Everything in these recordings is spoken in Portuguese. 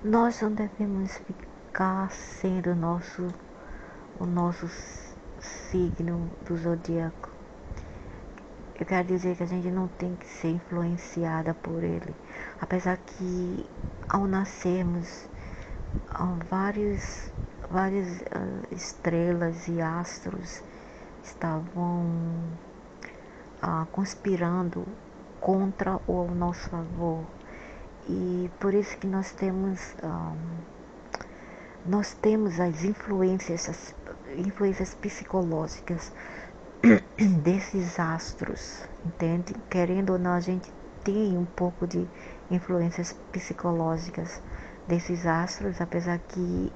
Nós não devemos ficar sendo o nosso signo do zodíaco. Eu quero dizer que a gente não tem que ser influenciada por ele. Apesar que ao nascermos, várias estrelas e astros estavam conspirando contra o nosso favor. E por isso que nós temos as influências psicológicas desses astros, entende? Querendo ou não, a gente tem um pouco de influências psicológicas desses astros, apesar que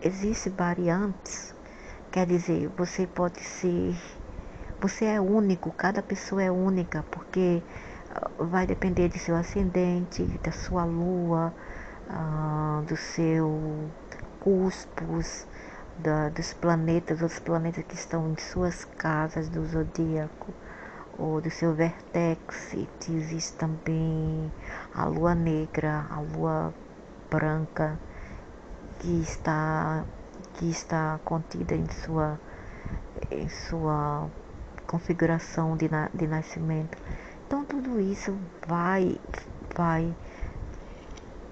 existem variantes. Quer dizer, você é único, cada pessoa é única, porque vai depender de seu ascendente, da sua lua, do seu cuspos, dos planetas, outros planetas que estão em suas casas do zodíaco, ou do seu vértex. Existe também a lua negra, a lua branca, que está contida em sua configuração de nascimento. Então tudo isso vai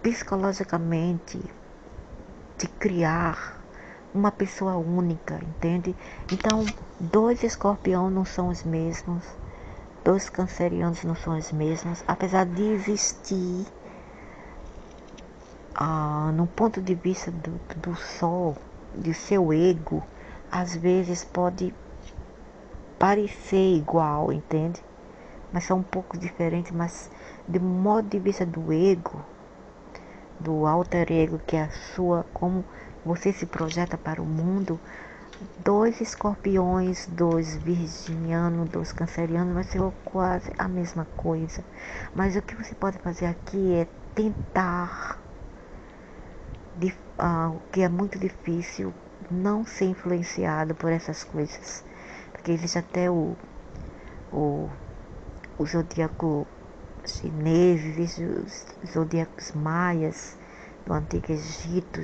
psicologicamente te criar uma pessoa única, entende? Então, dois escorpiões não são os mesmos, dois cancerianos não são os mesmos, apesar de existir, no ponto de vista do Sol, de seu ego, às vezes pode parecer igual, entende? Mas são um pouco diferentes, mas do modo de vista do ego, do alter ego, que é a sua, como você se projeta para o mundo, dois escorpiões, dois virginianos, dois cancerianos, vai ser quase a mesma coisa. Mas o que você pode fazer aqui é tentar, o que é muito difícil, não ser influenciado por essas coisas. Porque existe até o zodíaco chinês, existe os zodíacos maias do Antigo Egito.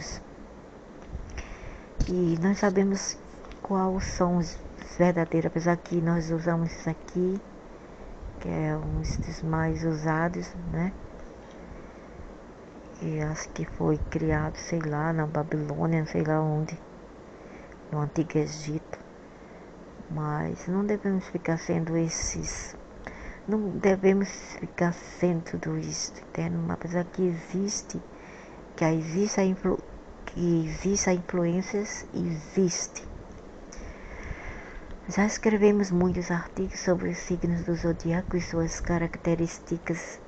E nós sabemos quais são os verdadeiros, apesar que nós usamos isso aqui, que é um dos mais usados, né? E acho que foi criado, sei lá, na Babilônia, não sei lá onde, no Antigo Egito. Mas não devemos ficar sendo não devemos ficar sendo tudo isso, entende? Apesar que exista influências, existe. Já escrevemos muitos artigos sobre os signos do zodíaco e suas características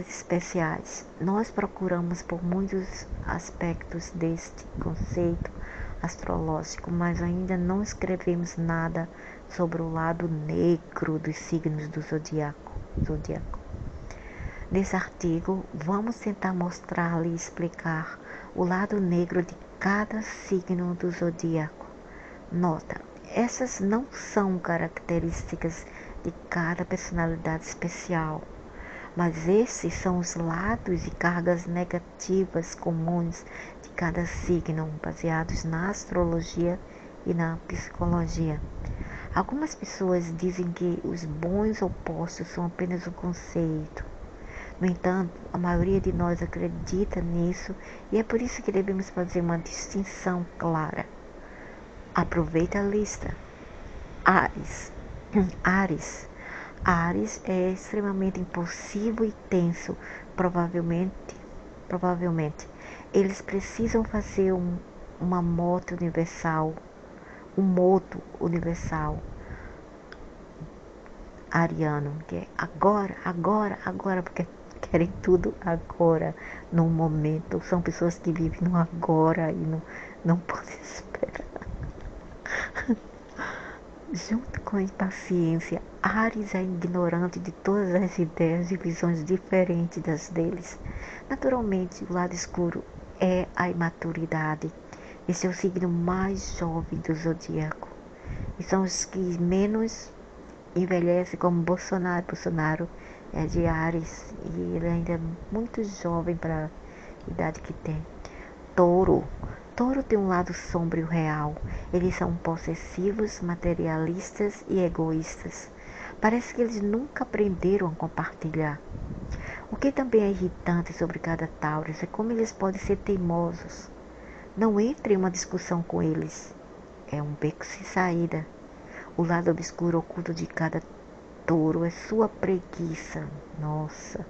especiais. Nós procuramos por muitos aspectos deste conceito astrológico, mas ainda não escrevemos nada sobre o lado negro dos signos do zodíaco. Nesse artigo, vamos tentar mostrar e explicar o lado negro de cada signo do zodíaco. Nota, essas não são características de cada personalidade especial, mas esses são os lados e cargas negativas comuns de cada signo, baseados na astrologia e na psicologia. Algumas pessoas dizem que os bons opostos são apenas um conceito. No entanto, a maioria de nós acredita nisso e é por isso que devemos fazer uma distinção clara. Aproveita a lista. Áries. Áries é extremamente impulsivo e tenso. Provavelmente, eles precisam fazer uma moto universal, um moto universal ariano, que é agora, porque querem tudo agora, no momento. São pessoas que vivem no agora e não podem esperar. Junto com a impaciência, Ares é ignorante de todas as ideias e visões diferentes das deles. Naturalmente, o lado escuro é a imaturidade. Esse é o signo mais jovem do zodíaco. E são os que menos envelhece como Bolsonaro. Bolsonaro é de Áries e ele ainda é muito jovem para a idade que tem. Touro. Touro tem um lado sombrio real. Eles são possessivos, materialistas e egoístas. Parece que eles nunca aprenderam a compartilhar. O que também é irritante sobre cada Taurus é como eles podem ser teimosos. Não entre em uma discussão com eles. É um beco sem saída. O lado obscuro oculto de cada touro é sua preguiça. Nossa.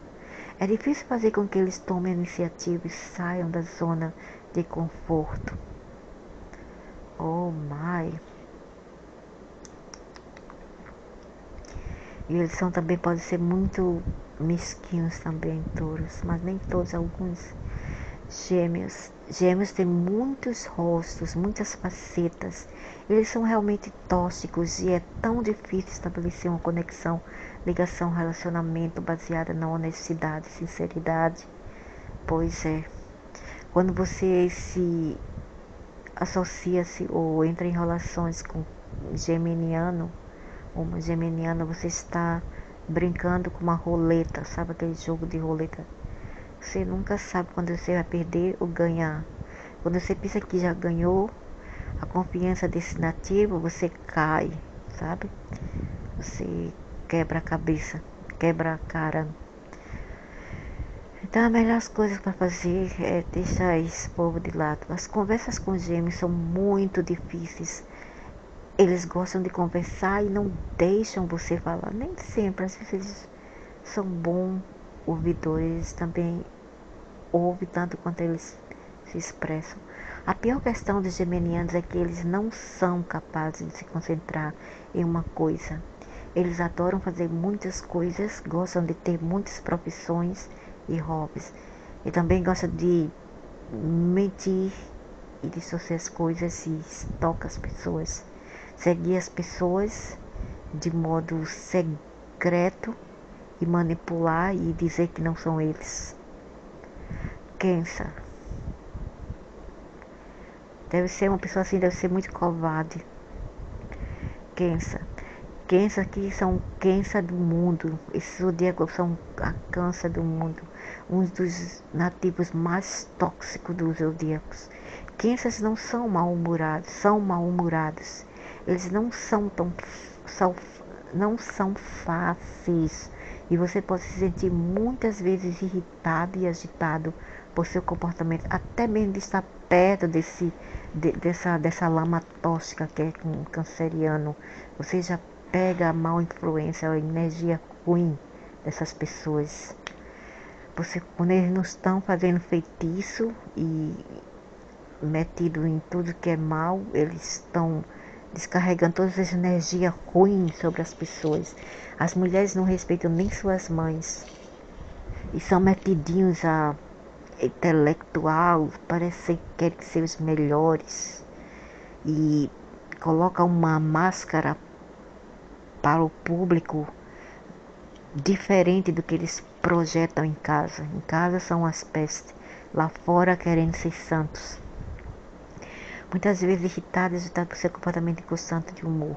É difícil fazer com que eles tomem a iniciativa e saiam da zona de conforto. Oh my. E eles também podem ser muito mesquinhos também, touros, mas nem todos, alguns. Gêmeos. Gêmeos têm muitos rostos, muitas facetas. Eles são realmente tóxicos e é tão difícil estabelecer uma conexão, ligação, relacionamento baseada na honestidade, sinceridade. Pois é. Quando você se associa-se ou entra em relações com um geminiano, uma geminiana, você está brincando com uma roleta, sabe aquele jogo de roleta? Você nunca sabe quando você vai perder ou ganhar. Quando você pensa que já ganhou a confiança desse nativo, você cai, sabe? Você quebra a cabeça, quebra a cara. Então, as melhores coisas para fazer é deixar esse povo de lado. As conversas com gêmeos são muito difíceis. Eles gostam de conversar e não deixam você falar. Nem sempre, às vezes eles são bons ouvidores, eles também ouvem tanto quanto eles se expressam. A pior questão dos geminianos é que eles não são capazes de se concentrar em uma coisa. Eles adoram fazer muitas coisas, gostam de ter muitas profissões e hobbies. E também gostam de mentir e distorcer as coisas e estoca as pessoas. Seguir as pessoas de modo secreto e manipular e dizer que não são eles. Câncer. Deve ser uma pessoa assim, deve ser muito covarde. Câncer. Câncer aqui são câncer do mundo. Esses zodíacos são a câncer do mundo. Um dos nativos mais tóxicos dos zodíacos. Cânceres não são mal-humorados, são mal-humorados. Eles não são não são fáceis. E você pode se sentir muitas vezes irritado e agitado por seu comportamento, até mesmo de estar perto dessa lama tóxica que é um canceriano. Você já pega a mal influência, a energia ruim dessas pessoas. Quando eles não estão fazendo feitiço e metido em tudo que é mal, eles estão descarregando todas as energias ruins sobre as pessoas. As mulheres não respeitam nem suas mães e são metidinhos a intelectual, parece que querem ser os melhores e colocam uma máscara para o público diferente do que eles projetam em casa. Em casa são as pestes, lá fora querendo ser santos. Muitas vezes irritados por seu comportamento inconstante de humor.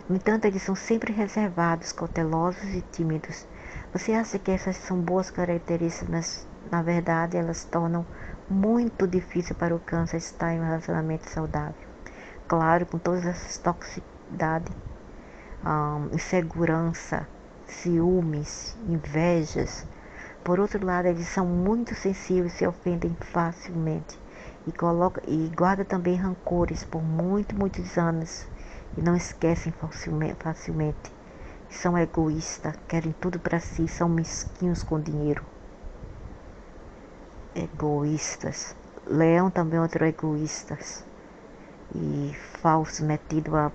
No entanto, eles são sempre reservados, cautelosos e tímidos. Você acha que essas são boas características, mas na verdade elas tornam muito difícil para o câncer estar em um relacionamento saudável. Claro, com todas essas toxicidades, insegurança, ciúmes, invejas. Por outro lado, eles são muito sensíveis e se ofendem facilmente. E guarda também rancores por muitos anos e não esquecem facilmente. São egoístas, querem tudo para si, são mesquinhos com dinheiro. Egoístas. Leão também é outro egoístas e falsos, metido a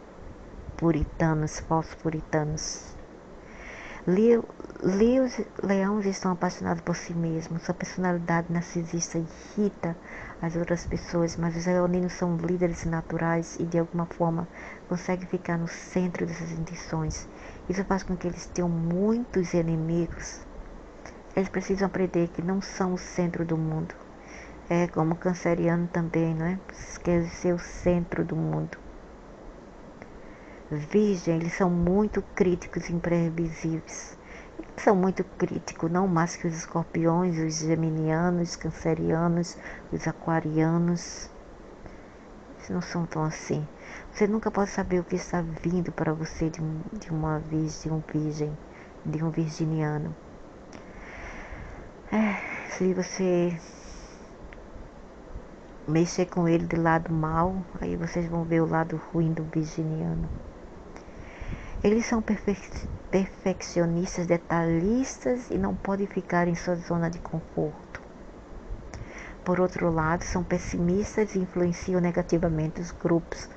puritanos, falsos puritanos. Leões estão apaixonados por si mesmos. Sua personalidade narcisista irrita as outras pessoas, mas os leoninos são líderes naturais e de alguma forma conseguem ficar no centro dessas intenções. Isso faz com que eles tenham muitos inimigos. Eles precisam aprender que não são o centro do mundo. É como o canceriano também, não é? Quer ser o centro do mundo. Virgem, eles são muito críticos e imprevisíveis. Eles são muito críticos, não mais que os escorpiões, os geminianos, os cancerianos, os aquarianos. Eles não são tão assim. Você nunca pode saber o que está vindo para você de uma virgem, de um virginiano. Se você mexer com ele do lado mal, aí vocês vão ver o lado ruim do virginiano. Eles são perfeccionistas, detalhistas e não podem ficar em sua zona de conforto. Por outro lado, são pessimistas e influenciam negativamente os grupos.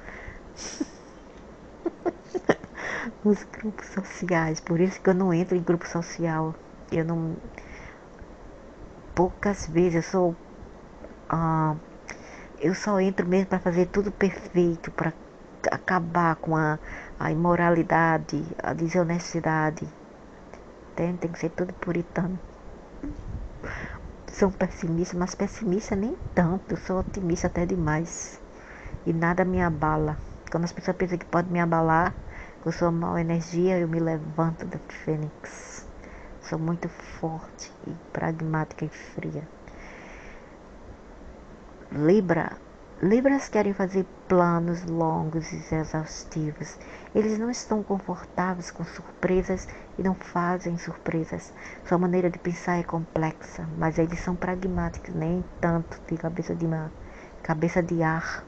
Os grupos sociais. Por isso que eu não entro em grupo social. Eu não. Poucas vezes eu sou. Eu só entro mesmo para fazer tudo perfeito, para acabar com a imoralidade, a desonestidade. Tem que ser tudo puritano. Sou pessimista, mas pessimista nem tanto. Eu sou otimista até demais. E nada me abala. Quando as pessoas pensam que pode me abalar, que eu sou mau energia, eu me levanto da fênix. Sou muito forte e pragmática e fria. Libras querem fazer planos longos e exaustivos. Eles não estão confortáveis com surpresas e não fazem surpresas. Sua maneira de pensar é complexa, mas eles são pragmáticos, nem tanto de cabeça de ar.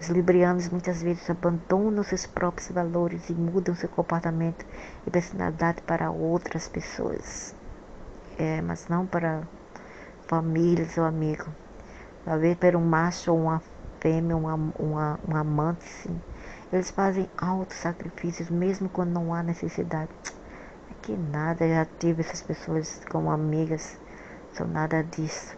Os librianos muitas vezes abandonam seus próprios valores e mudam seu comportamento e personalidade para outras pessoas. Mas não para famílias ou amigos. Talvez para um macho ou uma fêmea, um amante, sim. Eles fazem altos sacrifícios mesmo quando não há necessidade. Que nada, eu já tive essas pessoas como amigas, são nada disso.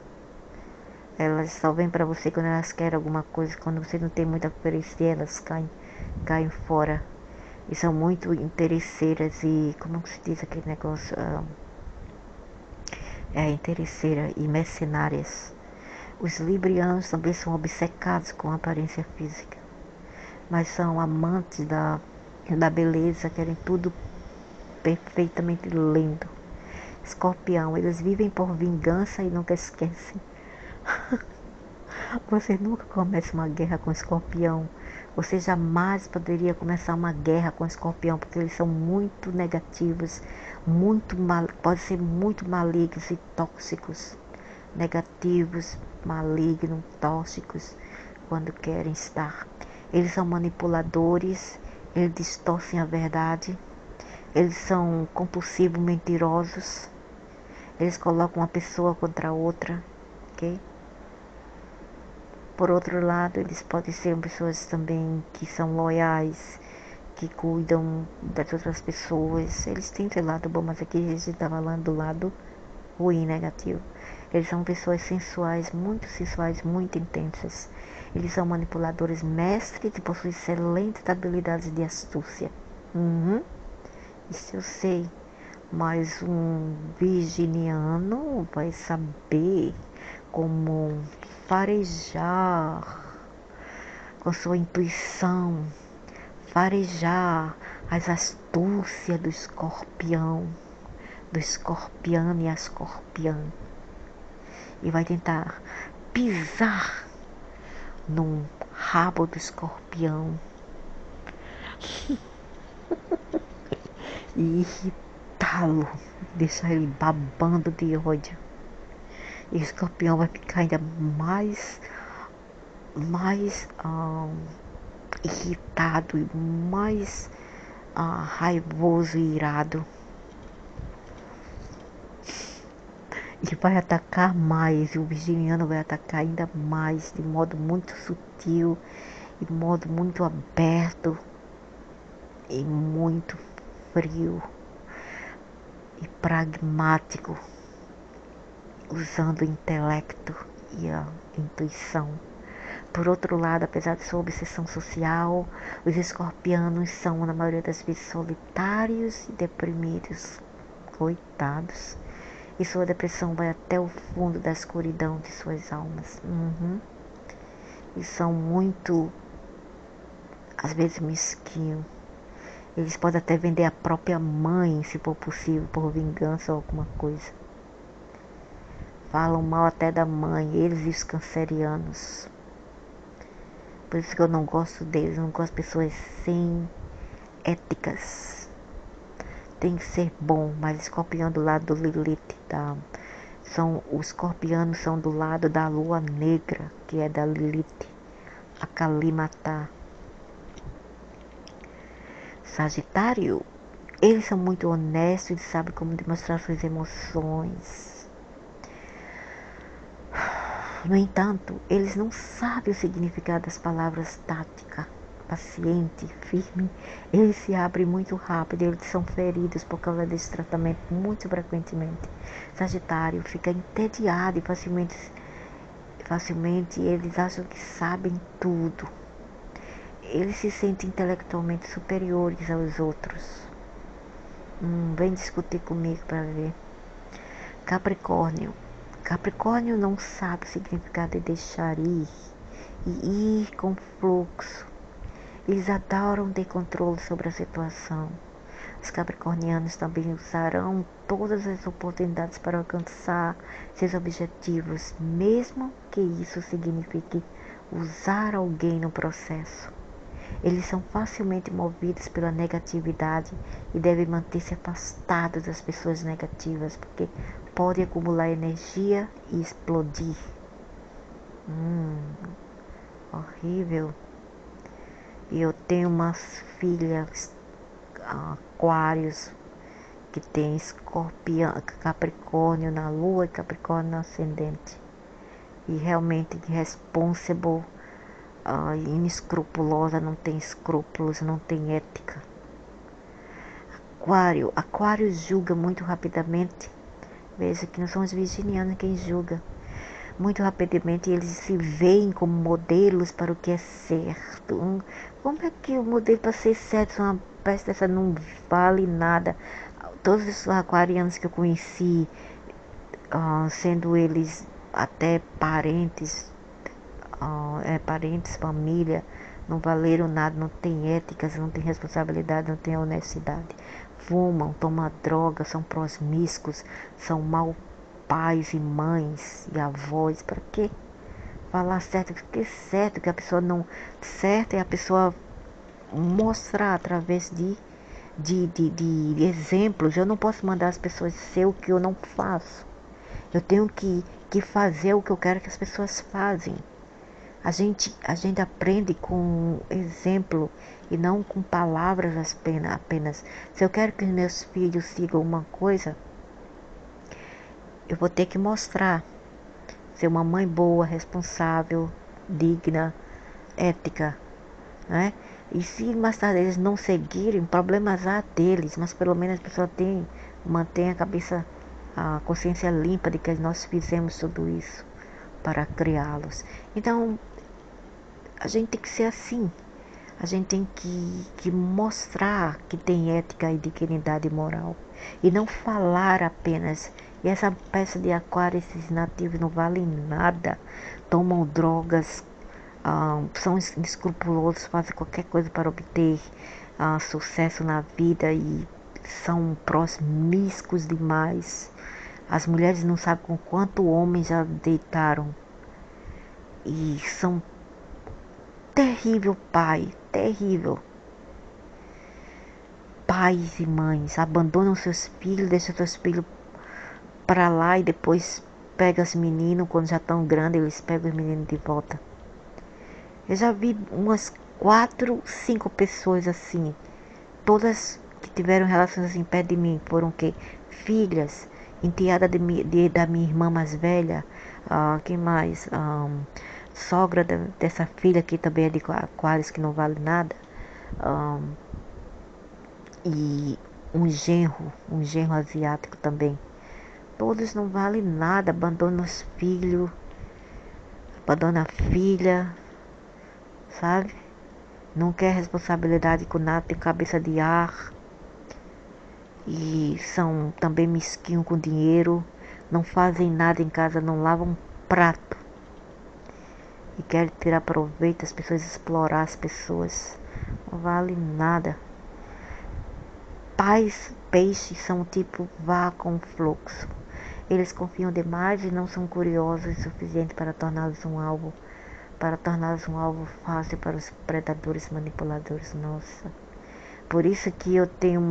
Elas só vêm para você quando elas querem alguma coisa, quando você não tem muito a oferecer, elas caem fora. E são muito interesseiras e, como se diz aquele negócio? Interesseira e mercenárias. Os librianos também são obcecados com a aparência física, mas são amantes da beleza, querem tudo perfeitamente lindo. Escorpião, eles vivem por vingança e nunca esquecem. Você nunca começa uma guerra com escorpião. Você jamais poderia começar uma guerra com escorpião, porque eles são muito negativos, podem ser muito malignos e tóxicos. Negativos, malignos, tóxicos, quando querem estar. Eles são manipuladores, eles distorcem a verdade, eles são compulsivos, mentirosos, eles colocam uma pessoa contra a outra, ok? Por outro lado, eles podem ser pessoas também que são loiais, que cuidam das outras pessoas. Eles têm esse lado bom, mas aqui a gente está falando do lado ruim, negativo. Eles são pessoas sensuais, muito intensas. Eles são manipuladores mestres e possuem excelentes habilidades de astúcia. Isso eu sei. Mas um virginiano vai saber como farejar com sua intuição, farejar as astúcias do escorpião e a escorpiã. E vai tentar pisar no rabo do escorpião e irritá-lo, deixar ele babando de ódio. E o escorpião vai ficar ainda mais irritado e mais raivoso e irado. E vai atacar mais, e o virginiano vai atacar ainda mais, de modo muito sutil, de modo muito aberto e muito frio e pragmático, usando o intelecto e a intuição. Por outro lado, apesar de sua obsessão social, os escorpianos são, na maioria das vezes, solitários e deprimidos. Coitados. E sua depressão vai até o fundo da escuridão de suas almas. E são muito às vezes mesquinho. Eles podem até vender a própria mãe, se for possível, por vingança ou alguma coisa. Falam mal até da mãe, eles e os cancerianos. Por isso que eu não gosto deles, não gosto de pessoas sem éticas. Tem que ser bom, mas escorpião do lado do Lilith, os escorpianos são do lado da lua negra, que é da Lilith, a Kalimatá. Sagitário, eles são muito honestos, eles sabem como demonstrar suas emoções. No entanto, eles não sabem o significado das palavras tática, paciente, firme. Eles se abrem muito rápido, eles são feridos por causa desse tratamento muito frequentemente. Sagitário fica entediado e facilmente eles acham que sabem tudo. Eles se sentem intelectualmente superiores aos outros. Vem discutir comigo para ver. Capricórnio. Capricórnio não sabe o significado de deixar ir e ir com fluxo. Eles adoram ter controle sobre a situação. Os capricornianos também usarão todas as oportunidades para alcançar seus objetivos, mesmo que isso signifique usar alguém no processo. Eles são facilmente movidos pela negatividade e devem manter-se afastados das pessoas negativas, porque podem acumular energia e explodir. Horrível. E eu tenho umas filhas aquários que tem escorpião, capricórnio na lua e capricórnio no ascendente. E realmente irresponsável, inescrupulosa, não tem escrúpulos, não tem ética. Aquário julga muito rapidamente. Veja que não são os virginianos quem julga. Muito rapidamente eles se veem como modelos para o que é certo. Como é que o modelo para ser certo, uma peça dessa não vale nada? Todos os aquarianos que eu conheci, sendo eles até parentes, família, não valeram nada, não tem éticas, não tem responsabilidade, não tem honestidade. Fumam, tomam droga, são promíscuos, são mal pais e mães e avós. Para quê? Falar certo, porque certo que a pessoa não... Certo é a pessoa mostrar através de exemplos. Eu não posso mandar as pessoas ser o que eu não faço. Eu tenho que fazer o que eu quero que as pessoas fazem. A gente aprende com exemplo e não com palavras apenas. Se eu quero que os meus filhos sigam uma coisa, eu vou ter que mostrar. Ser uma mãe boa, responsável, digna, ética, né? E se mais tarde eles não seguirem, problemas há deles, mas pelo menos a pessoa mantém a consciência limpa de que nós fizemos tudo isso para criá-los. Então, a gente tem que ser assim. A gente tem que mostrar que tem ética e dignidade moral. E não falar apenas. E essa peça de aquário, esses nativos não valem nada. Tomam drogas, são inescrupulosos, fazem qualquer coisa para obter sucesso na vida e são promíscuos demais. As mulheres não sabem com quanto homens já deitaram. E são terrível terrível. Pais e mães abandonam seus filhos, deixam seus filhos para lá e depois pegam os meninos, quando já estão grandes, eles pegam os meninos de volta. Eu já vi umas 4, 5 pessoas assim, todas que tiveram relações assim perto de mim, foram o quê? Filhas, enteada da minha irmã mais velha, quem mais? Sogra dessa filha que também é de aquários, que não vale nada, e um genro asiático também. Todos não valem nada, abandonam os filhos, abandonam a filha, sabe? Não quer responsabilidade com nada, tem cabeça de ar. E são também mesquinhos com dinheiro, não fazem nada em casa, não lavam um prato. E querem tirar proveito das pessoas, explorar as pessoas. Não vale nada. Peixes são tipo vá com fluxo. Eles confiam demais e não são curiosos o suficiente para torná-los um alvo fácil para os predadores manipuladores. Nossa. Por isso que eu tenho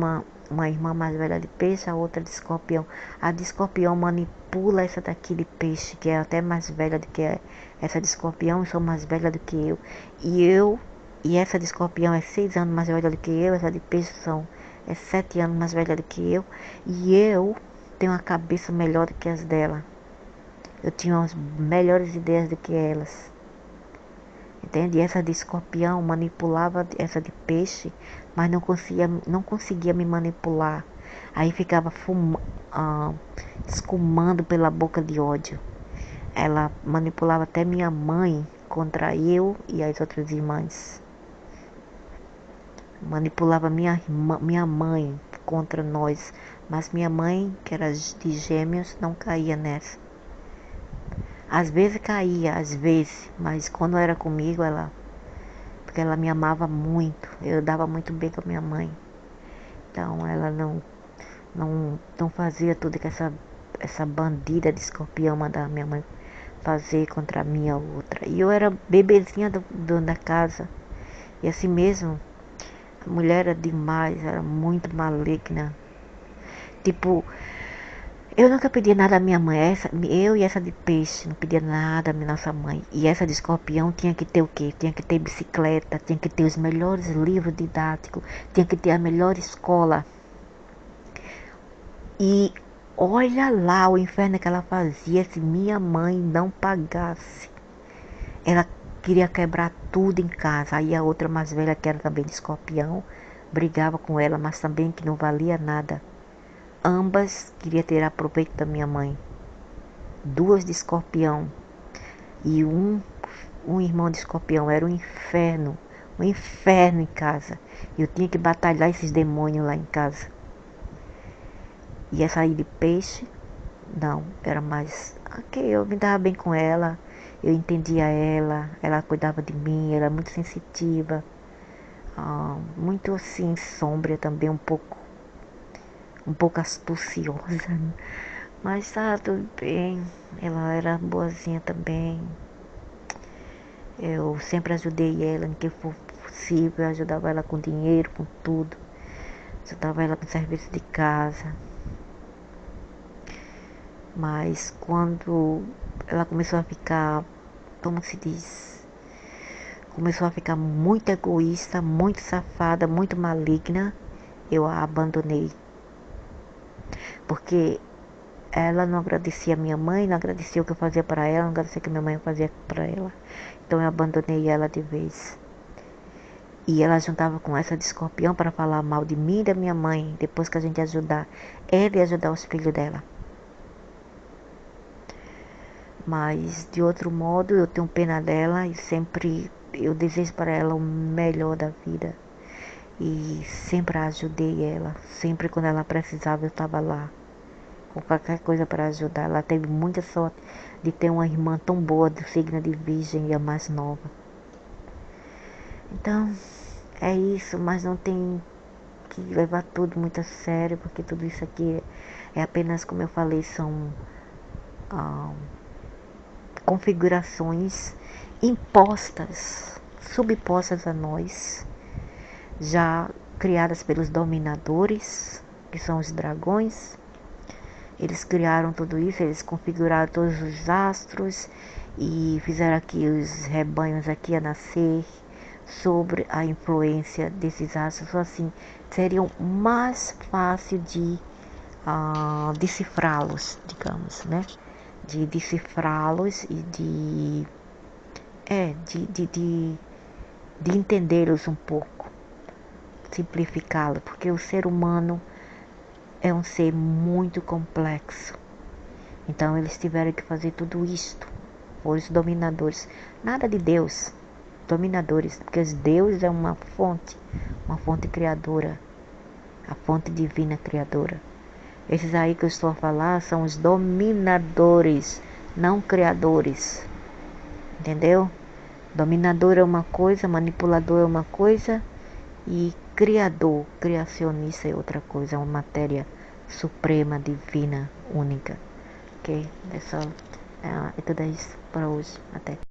uma irmã mais velha de peixe, a outra de escorpião. A de escorpião manipula essa daqui de peixe, que é até mais velha do que essa de escorpião, e sou mais velha do que eu. E essa de escorpião é 6 anos mais velha do que eu, essa de peixe é 7 anos mais velha do que eu. E eu tenho uma cabeça melhor do que as dela. Eu tinha as melhores ideias do que elas. Entende? Essa de escorpião manipulava essa de peixe, mas não conseguia me manipular. Aí ficava escumando pela boca de ódio. Ela manipulava até minha mãe contra eu e as outras irmãs. Manipulava minha mãe contra nós. Mas minha mãe, que era de gêmeos, não caía nessa. Às vezes caía, mas quando era comigo, porque ela me amava muito, eu dava muito bem com a minha mãe. Então ela não fazia tudo que essa bandida de escorpião mandava minha mãe fazer contra a minha outra. E eu era bebezinha da casa. E assim mesmo, a mulher era demais, era muito maligna. Tipo, eu nunca pedi nada à minha mãe. Eu e essa de peixe não pedia nada à nossa mãe. E essa de escorpião tinha que ter o quê? Tinha que ter bicicleta, tinha que ter os melhores livros didáticos, tinha que ter a melhor escola. E olha lá o inferno que ela fazia se minha mãe não pagasse. Ela queria quebrar tudo em casa. Aí a outra mais velha, que era também de escorpião, brigava com ela, mas também que não valia nada. Ambas queriam ter aproveito da minha mãe. 2 de escorpião. E um irmão de escorpião. Era um inferno em casa. Eu tinha que batalhar esses demônios lá em casa. E essa aí de peixe, não, era mais... Ok, eu me dava bem com ela. Eu entendia ela cuidava de mim, era muito sensitiva. Muito assim, sombria também, um pouco astuciosa, né? Mas tá tudo bem. Ela era boazinha também. Eu sempre ajudei ela em que for possível. Eu ajudava ela com dinheiro, com tudo. Ajudava ela com serviço de casa. Mas quando ela começou a ficar, como se diz? Começou a ficar muito egoísta, muito safada, muito maligna, eu a abandonei. Porque ela não agradecia a minha mãe, não agradecia o que eu fazia para ela, não agradecia o que minha mãe fazia para ela. Então eu abandonei ela de vez. E ela juntava com essa de escorpião para falar mal de mim e da minha mãe, depois que a gente ajudar ela e ajudar os filhos dela. Mas de outro modo eu tenho pena dela e sempre eu desejo para ela o melhor da vida. E sempre ajudei ela, sempre quando ela precisava eu estava lá. Com qualquer coisa para ajudar. Ela teve muita sorte de ter uma irmã tão boa, do signo de virgem e a mais nova. Então, é isso, mas não tem que levar tudo muito a sério, porque tudo isso aqui é apenas, como eu falei, são configurações impostas, subpostas a nós, já criadas pelos dominadores, que são os dragões. Eles criaram tudo isso, eles configuraram todos os astros e fizeram aqui os rebanhos aqui a nascer sobre a influência desses astros. Assim, seriam mais fácil de decifrá-los, digamos, né? De decifrá-los e de entendê-los um pouco, simplificá-los, porque o ser humano é um ser muito complexo. Então eles tiveram que fazer tudo isto. Os dominadores. Nada de Deus. Dominadores. Porque Deus é uma fonte criadora. A fonte divina criadora. Esses aí que eu estou a falar são os dominadores, não criadores. Entendeu? Dominador é uma coisa, manipulador é uma coisa E criador, criacionista é outra coisa, é uma matéria suprema, divina, única. Ok? É tudo isso para hoje. Até.